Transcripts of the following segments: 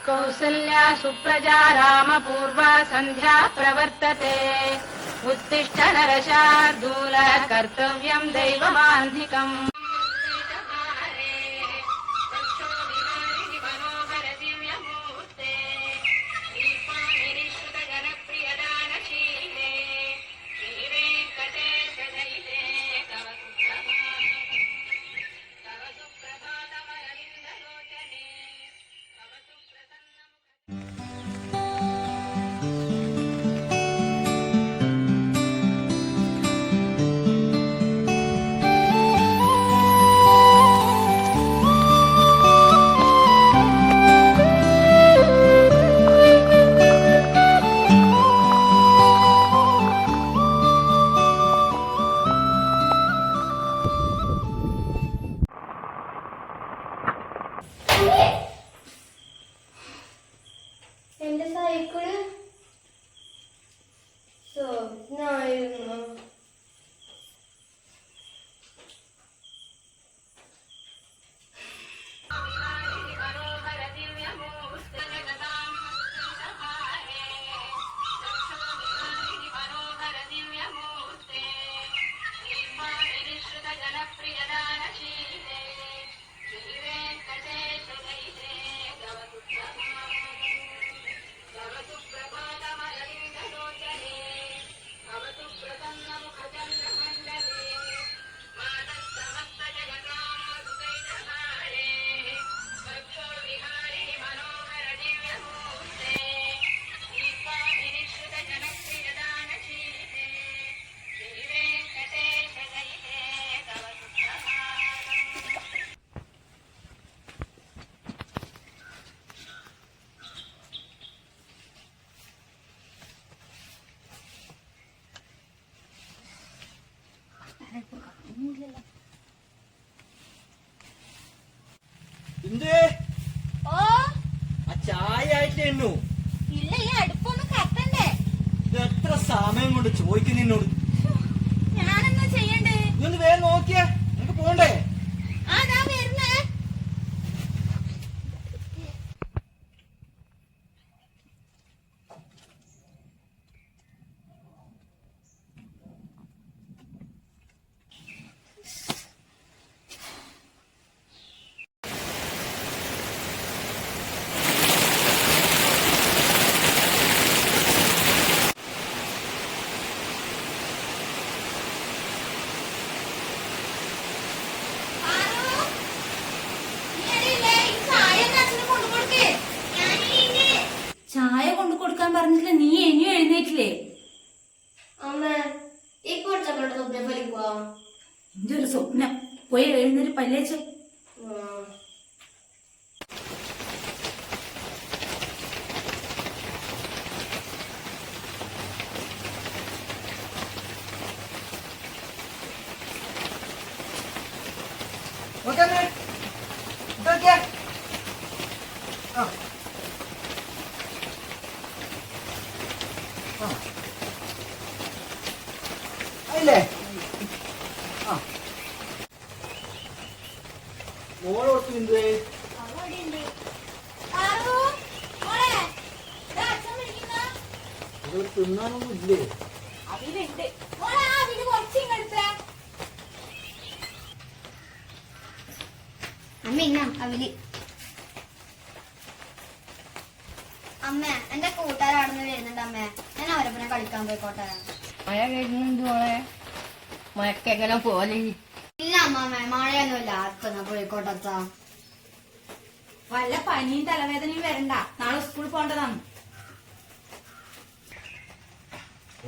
कौसल्या सुप्रजा रामपूर्वा सन्ध्या प्रवर्तते उत्तिष्ठ नरशार्दूल कर्तव्यं दैवमान्धिकम् എന്റെ സൈക്കിള് സ്വപ്നായിരുന്നു. ചായ ആയിട്ടു ഇല്ല, ഈ അടുപ്പൊന്നും കത്തണ്ടേ? ഇത് എത്ര സമയം കൊണ്ട് ചോദിക്കുന്നു നിന്നോട്. ഞാനെന്താ ചെയ്യണ്ടേ? ഇതൊന്ന് വേഗം നോക്കിയേ, നമുക്ക് പോണ്ടേ? ആ, ഞാൻ വരുന്നേ. ചായ കൊണ്ടു കൊടുക്കാൻ പറഞ്ഞില്ല, നീ ഇനിയും എഴുന്നേറ്റില്ലേ? അമ്മ ഈ കുറച്ചങ്ങോട്ട് സ്വപ്നം ഫലിക്കുവാ. എന്റെ ഒരു സ്വപ്നം. പോയി എഴുന്നേറ്റ് പല്ലേച്ചോ. മോളോർത്ത് നിന്നേ തിന്നാനൊന്നും ഇല്ലേ? അതിലുണ്ട്. അമ്മ ഇന്ന അവല്. അമ്മ എന്റെ കൂട്ടുകാരാണെന്ന് വരുന്നുണ്ട്. അമ്മ ഞാൻ അവരപ്പനെ കളിക്കാൻ പോയിക്കോട്ടെ. മഴ കഴിഞ്ഞു മോളെ, മഴക്കെങ്ങനെ പോലെ. ഇല്ല അമ്മ, മഴയൊന്നുമില്ല. ആർക്കൊന്നാ പോയിക്കോട്ടെ. വല്ല പനിയും തലവേദനയും വരണ്ട. നാളെ സ്കൂളിൽ പോണ്ടതാണ്.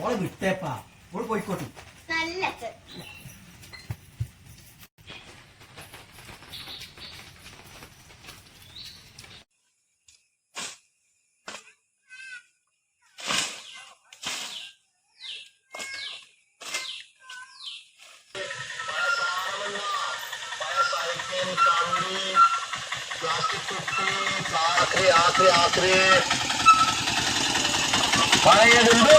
ഓളെ വിട്ടേപ്പാ, ഓള് പോയിക്കോട്ടെ. നല്ല ആക്രി പഴയതുണ്ട്.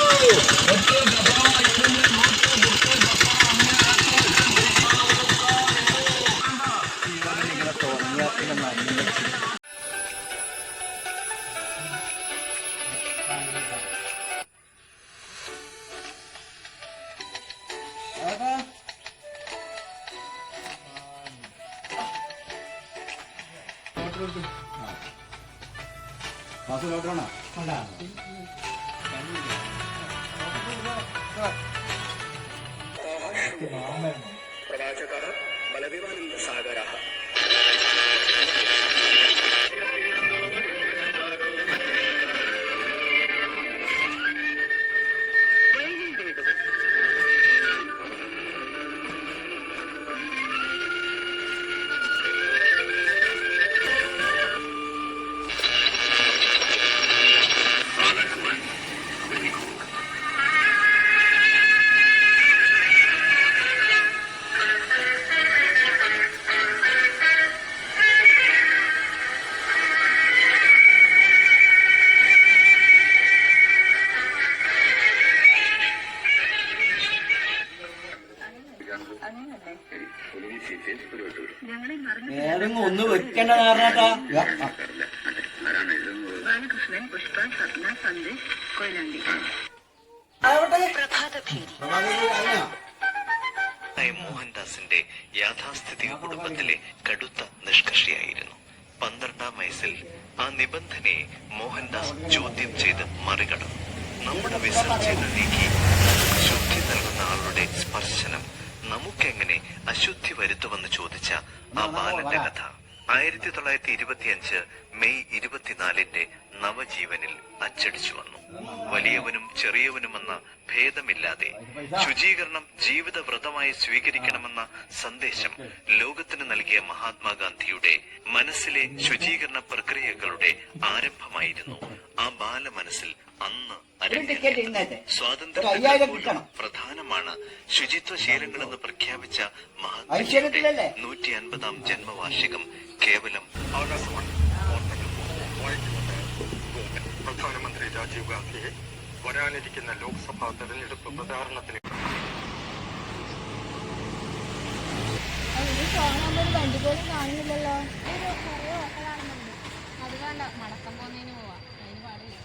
ഇങ്ങനെ തോന്നിയാൽ വാസു ലോട്ടറാണോ പ്രവാചകः ബലവിമാനിൽ സാഗരः നേരം ഒന്ന് വെക്കണ്ട കാരണട്ടാ ബാലകൃഷ്ണൻ പുഷ്പ സ്വപ്ന സന്ദേശ് കൊയിലാണ്ടി മോഹൻദാസിന്റെ യാഥാസ്ഥിതിക കുടുംബത്തിലെ കടുത്ത നിഷ്കർഷിയായിരുന്നു. 12ാം വയസ്സിൽ ആ നിബന്ധനയെ മോഹൻദാസ് ചോദ്യം ചെയ്ത് മറികടന്നു. നമ്മുടെ വിസർജ്യത നീക്കി ശുദ്ധി നൽകുന്ന ആളുടെ സ്പർശനം നമുക്കെങ്ങനെ അശുദ്ധി വരുത്തുമെന്ന് ചോദിച്ച ആ ബാലന്റെ കഥ 1925 മെയ് 24 നവജീവനിൽ അച്ചടിച്ചു വന്നു. വലിയവനും ചെറിയവനുമെന്ന ഭേദമില്ലാതെ ശുചീകരണം ജീവിത വ്രതമായി സ്വീകരിക്കണമെന്ന സന്ദേശം ലോകത്തിന് നൽകിയ മഹാത്മാഗാന്ധിയുടെ മനസ്സിലെ ശുചീകരണ പ്രക്രിയകളുടെ ആരംഭമായിരുന്നു ആ ബാല മനസ്സിൽ അന്ന് സ്വാതന്ത്ര്യം പ്രധാനമാണ് ശുചിത്വ ശീലങ്ങളെന്ന് പ്രഖ്യാപിച്ച മഹാത്മാഗാന്ധിയുടെ 150ാം ജന്മവാർഷികം കേവലം പ്രധാനമന്ത്രി രാജീവ് ഗാന്ധിയെ വരാനിരിക്കുന്ന ലോക്സഭാ തെരഞ്ഞെടുപ്പ് പ്രചാരണത്തിന് വണ്ടി പോലും കാണുന്നില്ലല്ലോ. അത് വേണ്ട, മടക്കം പോകുന്നതിന് പോവാം. അതിന് പാടില്ല.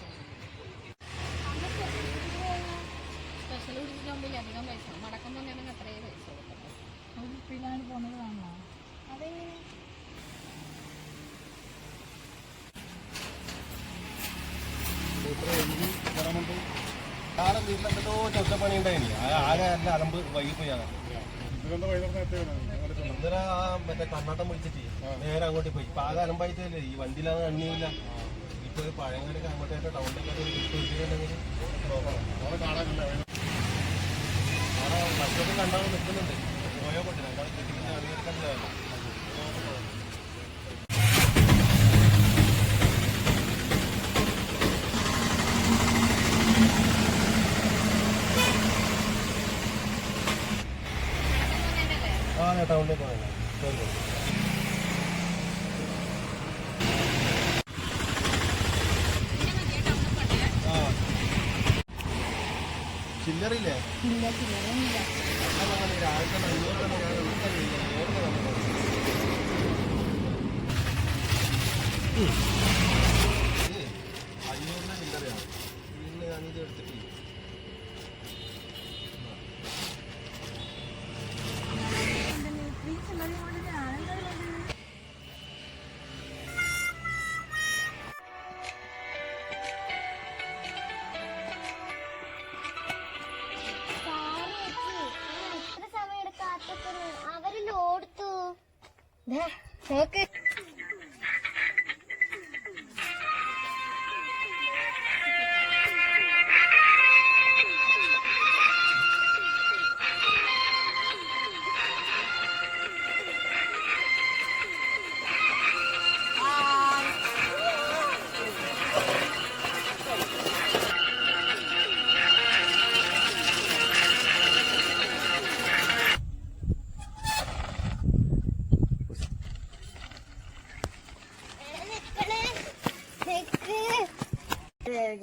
സ്പെഷ്യൽ കുടിച്ചിട്ടുണ്ടെങ്കിൽ അധികം പൈസ, മടക്കം പോകുന്നതിന് അത്രയും പൈസ കൊടുക്കട്ടെ. ഉടുപ്പിലാണ് പോകുന്നത് കാണോ? അതെങ്ങനെ? നാളെ വീട്ടിലെന്തോ ചൊറ്റപ്പണി ഉണ്ടായിനി ആകെ നല്ല അലമ്പ് വൈകിപ്പോയാണ്. ഇന്നലെ ആ മറ്റേ കർണാട്ടം വിളിച്ചിട്ട് നേരെ അങ്ങോട്ട് പോയി. ഇപ്പൊ ആകെ അലമ്പായിട്ടല്ലേ, ഈ വണ്ടിയിലാന്ന് എണ്ണിയില്ല. ഇപ്പൊ ഒരു പഴയങ്ങാടിക്ക് അങ്ങോട്ടേക്ക് ടൗണിലേക്ക് കിട്ടുന്നുണ്ടെങ്കിൽ നോക്കണം. അവിടെ ഭക്ഷണം കണ്ടാൽ നിൽക്കുന്നുണ്ട്. പോയോ കൊണ്ടില്ല രണ്ടാൾ കെട്ടിക്കുന്ന അണിയെടുക്കണ്ടല്ലോ. ടൗണിലേക്ക് പോകണ്ട. ചില്ലറില്ലേ? രാവിലത്തെ 500 ചില്ലറയാണ്. ഇന്ന് ഞാനിത് എടുത്തിട്ടില്ല. അവരിൽ ഓടുത്തു നോക്ക്.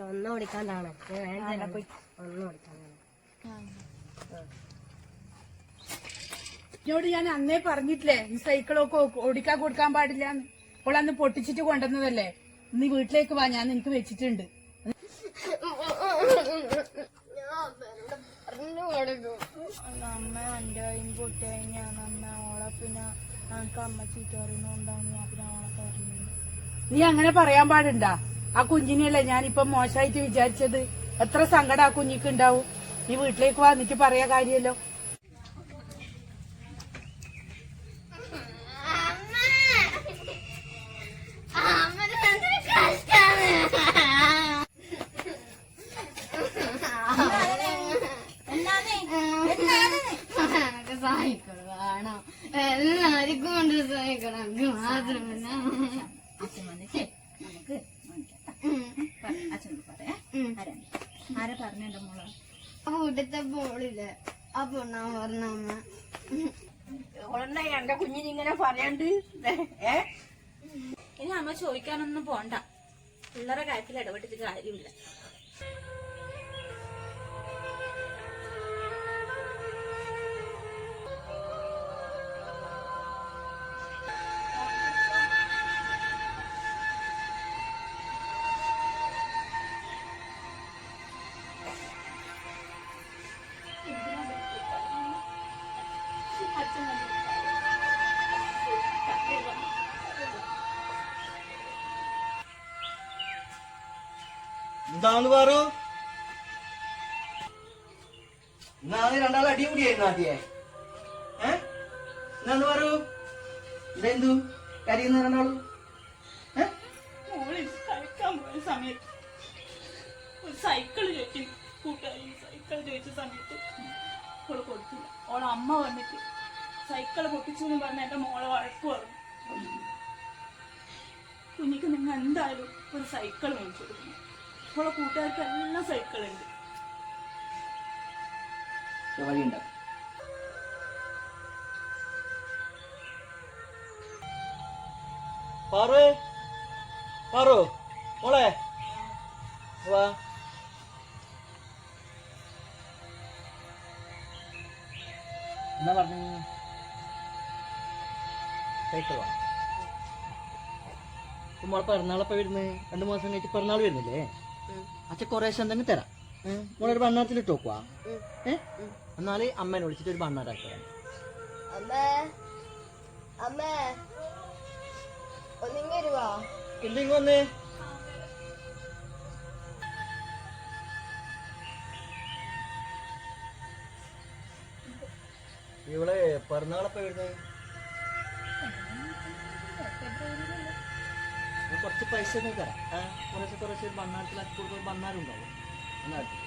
ഒന്നും ഓടിക്കാണ്ടാണ് ഒന്നും ഓടിക്കാണ്ടാണ്. എന്നോട് ഞാൻ അന്നേ പറഞ്ഞിട്ടില്ലേ ഈ സൈക്കിളൊക്കെ ഓടിക്കാൻ കൊടുക്കാൻ പാടില്ല. അപ്പോൾ അന്ന് പൊട്ടിച്ചിട്ട് കൊണ്ടുവന്നതല്ലേ. നീ വീട്ടിലേക്ക് വാ, ഞാൻ നിനക്ക് വെച്ചിട്ടുണ്ട്. അമ്മ എന്റെ കയ്യും പൊട്ടി കഴിഞ്ഞാണ് അമ്മ ഓളെ പിന്നെ എനിക്ക് അമ്മ ചീത്ത പറയുന്നുണ്ടാവും. ഞാൻ പിന്നെ ഓളെ പറഞ്ഞു നീ അങ്ങനെ പറയാൻ പാടുണ്ടാ? ആ കുഞ്ഞിനെയല്ലേ ഞാനിപ്പൊ മോശമായിട്ട് വിചാരിച്ചത്. എത്ര സങ്കടം ആ കുഞ്ഞിക്ക് ഉണ്ടാവും. നീ വീട്ടിലേക്ക് വന്നിട്ട് പറയാ കാര്യല്ലോ. സഹിക്കണം വേണം, എല്ലാവർക്കും കൊണ്ട് സഹിക്കണം. എനിക്ക് മാത്രമല്ല. ആരാ പറഞ്ഞ മോളെ? കൂട്ടത്തെ പോളില്ലേ ആ പൊണ്ണാ പറഞ്ഞ അമ്മ. എന്റെ കുഞ്ഞിനിങ്ങനെ പറയാണ്ട് ഇനി അമ്മ ചോദിക്കാനൊന്നും പോണ്ട. പിള്ളേരെ കാര്യത്തിൽ ഇടപെട്ടിട്ട് കാര്യമില്ല. എന്താന്ന് പറു? എന്നാണ് രണ്ടാൾ അടിപൊളിയായിരുന്നു ആദ്യേ. എന്നാന്ന് പറു? ഇതെന്തു കരിയുന്ന രണ്ടാളും? കളിക്കാൻ പോയ സമയത്ത് ഒരു സൈക്കിൾ ചോദിച്ചു. കൂട്ടുകാരി സൈക്കിൾ ചോദിച്ച സമയത്ത് ഓള് കൊടുത്തില്ല. ഓളെ അമ്മ വന്നിട്ട് സൈക്കിൾ പൊട്ടിച്ചു എന്ന് പറഞ്ഞ എന്റെ മോളെ വഴക്ക് പറഞ്ഞു. കുഞ്ഞിക്ക് നിങ്ങൾ എന്തായാലും ഒരു സൈക്കിൾ മേടിച്ചു കൊടുക്കണം. ഓളെ കൂട്ടുകാർക്ക് എല്ലാം സൈക്കിളുണ്ട്. വഴിയുണ്ട്. പാറു പാറു മോളെ വാ. എന്നാ പറഞ്ഞു? സൈക്കിൾ വേണം. മോളെ പിറന്നാളെപ്പോ വരുന്നത്? 2 മാസം കഴിഞ്ഞിട്ട് പിറന്നാൾ വരുന്നില്ലേ? അച്ഛൻ കുറേശ്ശെ എന്തെങ്കിലും തരാം. മോളൊരു ബണ്ണാത്തിലിട്ട് നോക്കുവാ. എന്നാല് അമ്മേനെ വിളിച്ചിട്ട് ഒരു ബണ്ണാരാക്കി തരാം. എന്തെങ്കിലും വന്നേ. ഇവിടെ പിറന്നാളെപ്പോ വരുന്നത്? കുറച്ച് പൈസ തരാം. കുറച്ച് ബണ്ണാരത്തിലാക്കി കൊടുക്കുന്ന ബണ്ണാരുണ്ടാവും. എന്നാ കുറച്ച്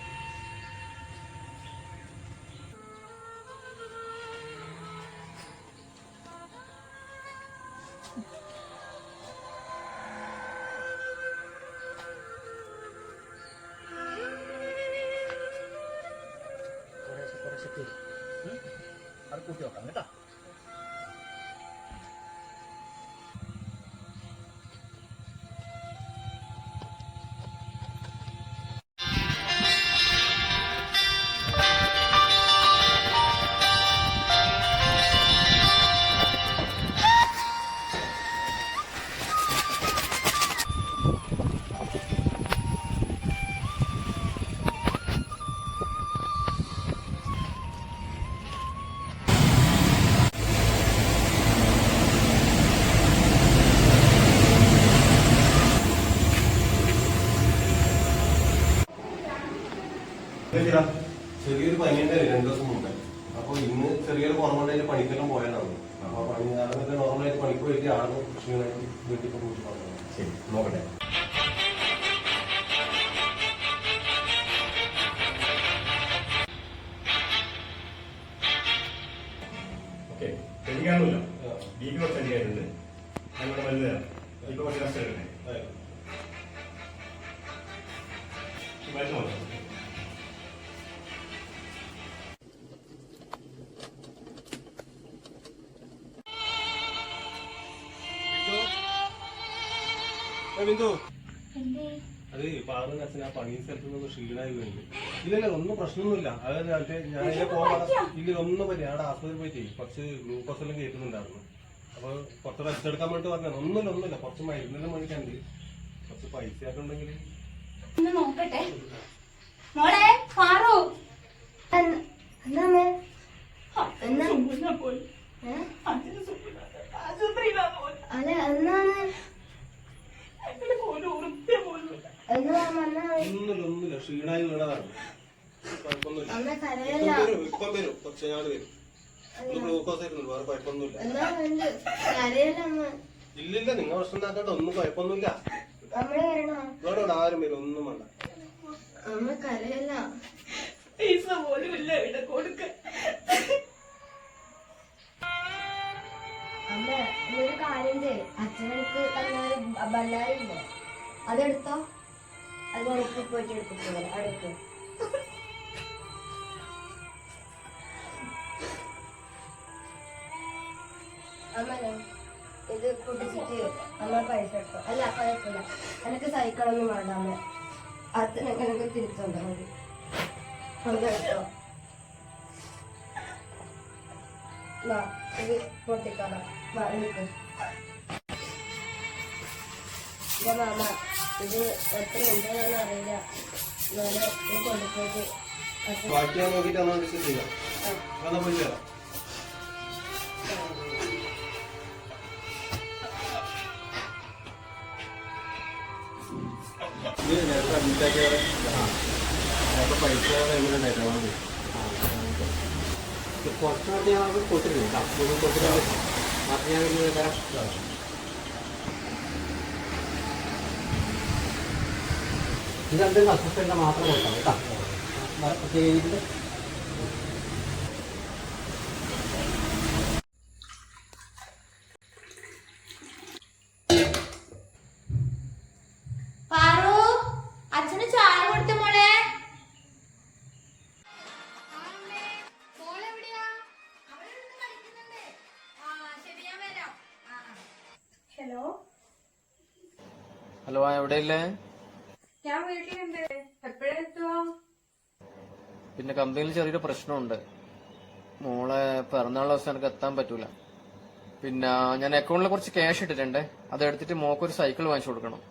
അത് കൂട്ടി നോക്കാം കേട്ടോ. ചെറിയൊരു പനിയുണ്ട് 2 ദിവസം മുമ്പേ. അപ്പൊ ഇന്ന് ചെറിയൊരു കുറവുണ്ടായിട്ട് പണിക്കെല്ലാം പോയതാണ്. അപ്പൊ പണി ഞാനൊക്കെ നോർമലായിട്ട് പണിക്ക് പോയിട്ട് ആണ് ക്ഷീണമായിട്ട് വീട്ടിൽ പോയിട്ട് പറഞ്ഞത്. ശരി നോക്കട്ടെ. ഓക്കെ ശരിക്കാണല്ലോ. ബി പി കുറച്ച് ശരിയായിട്ടുണ്ട്. ഞങ്ങളുടെ മരുന്ന് തരാം. ഇപ്പൊ കുറച്ച് റെസ്റ്റ് എടുക്കണേ. മരുന്ന് മതി. ബിന്ദു അത് പാറുന്ന അച്ഛൻ ആ പണി സ്ഥലത്ത് നിന്ന് ക്ഷീണായി വീണു. ഇല്ലല്ല ഒന്നും പ്രശ്നമൊന്നുമില്ല. അത് ഞാൻ പോകാൻ ഇല്ല ഒന്നും പറ്റില്ല. അവിടെ ആസ്പത്രിയിൽ പോയിട്ട് കുറച്ച് ഗ്ലൂക്കോസ് എല്ലാം കയറ്റുന്നുണ്ടായിരുന്നു. അപ്പൊ കുറച്ച് റെസ്റ്റ് എടുക്കാൻ വേണ്ടി പറഞ്ഞത്. ഒന്നുമില്ല കുറച്ച് മരുന്നെല്ലാം മേടിക്കാണ്ട് കുറച്ച് പൈസ ഒക്കെ ഉണ്ടെങ്കിൽ നോക്കട്ടെ. മോളെ പാറു അല്ല എന്നാണ് ഒന്നുമില്ല ക്ഷീണായി വീണതാണ്. കുഴപ്പമൊന്നുമില്ല. അമ്മ കരയല്ല. ഇപ്പം വരും കുറച്ച് നാൾ വരും. ഗ്ലൂക്കോസ് ആയിരുന്നു, വേറെ കുഴപ്പമൊന്നുമില്ല. എന്നാ ഉണ്ട് കരയല്ല അമ്മ. ഇല്ലില്ല, നിങ്ങൾ പ്രശ്നം ഉണ്ടാക്കണ്ട, ഒന്നും കുഴപ്പമൊന്നുമില്ല. നമ്മള് വരണോ? ഇവിടെ ആരും വരും, ഒന്നും വേണ്ട. അമ്മ കരയല്ല. പൈസ പോലും ഇല്ല ഇവിടെ കൊടുക്കാൻ. അമ്മ ഒരു കാര്യം ചെയ്യും, അച്ഛനെനിക്ക് തന്നൊരു ബല്ലാരില്ലേ അതെടുത്തോ, അത് എനിക്ക് പോയിട്ട് എടുത്തിട്ട് അടുത്ത്. അമ്മനെ ഇത് പൊട്ടിച്ചിട്ട് അമ്മ പൈസ എടുത്തോ. അല്ല കുഴപ്പമില്ല, എനിക്ക് സൈക്കിളൊന്നും വേണ്ട അമ്മ, അച്ഛനെങ്ങനെ തിരിച്ചുണ്ടോ മതി. അതെടുത്തോ. ഇത് പൊട്ടിക്കണം. എനിക്ക് മാമ ഇത് എത്ര ഉണ്ടെന്ന് അറിയില്ല, എന്നാലും ഇത് കൊണ്ടുപോയിട്ട് ബാക്കി ഞാൻ നോക്കിയിട്ട് അന്ന് ഡിസ്കസ് ചെയ്യാം. എന്നാ പോയി തരാം. പൈസ എങ്ങനെയുണ്ടായിരുന്നു? കുറച്ചുകൂടി ഞാൻ കൊടുത്തിട്ടുണ്ട് കൊടുത്തിട്ടുണ്ട്. മാത്രം ഞാൻ തരാം. ഇതെന്തെങ്കിലും അസിസ്റ്റന്റ് മാത്രം കൊടുക്കാം കേട്ടോ. പ്രത്യേകിച്ച് പാറു, അച്ഛന് ചായ കൊടുത്ത മോളെ. ഹലോ, ഹലോ, എവിടെയല്ലേ? ഞാൻ വീട്ടിലുണ്ട്, എപ്പോഴാ എത്തുവോ? പിന്നെ കമ്പനിയിൽ ചെറിയൊരു പ്രശ്നമുണ്ട്. മോളെ പിറന്നാൾ ദിവസം എനിക്ക് എത്താൻ പറ്റൂല. പിന്നെ ഞാൻ അക്കൗണ്ടിൽ കുറച്ച് ക്യാഷ് ഇട്ടിട്ടുണ്ട്, അതെടുത്തിട്ട് മോക്കൊരു സൈക്കിൾ വാങ്ങിച്ചു കൊടുക്കണം.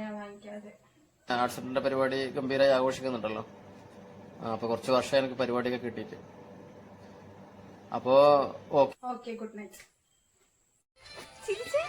ഞാൻ വാങ്ങിക്കാതെ. ആർട്സിന്റെ പരിപാടി ഗംഭീരമായി ആഘോഷിക്കുന്നുണ്ടല്ലോ. അപ്പൊ കുറച്ച് വർഷം എനിക്ക് പരിപാടിയൊക്കെ കിട്ടിയിട്ട്. അപ്പോ ഓക്കെ. Okay, good night. ചിരിച്ചേ.